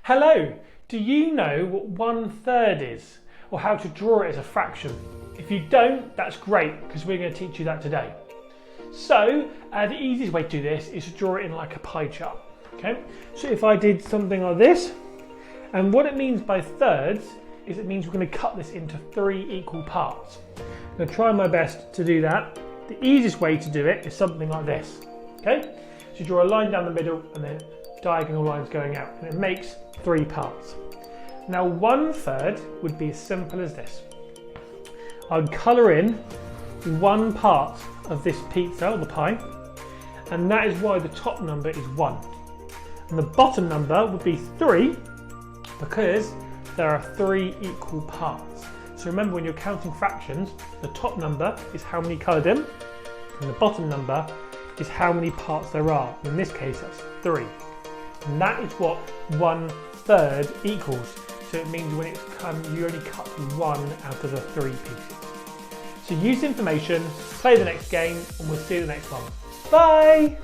Hello, do you know what 1/3 is, or how to draw it as a fraction? If you don't, that's great, because we're going to teach you that today. So, the easiest way to do this is to draw it in like a pie chart. Okay, so if I did something like this, and what it means by thirds is it means we're going to cut this into 3 equal parts. I'm going to try my best to do that. The easiest way to do it is something like this. Okay, so you draw a line down the middle and then diagonal lines going out, and it makes 3 parts. Now 1/3 would be as simple as this. I'd colour in 1 part of this pizza or the pie, and that is why the top number is 1. And the bottom number would be 3 because there are 3 equal parts. So remember, when you're counting fractions, the top number is how many coloured in, and the bottom number is how many parts there are. In this case, that's 3. And that is what 1/3 equals. So it means when it's you only cut 1 out of the 3 pieces. So use the information, play the next game, and we'll see you in the next one. Bye!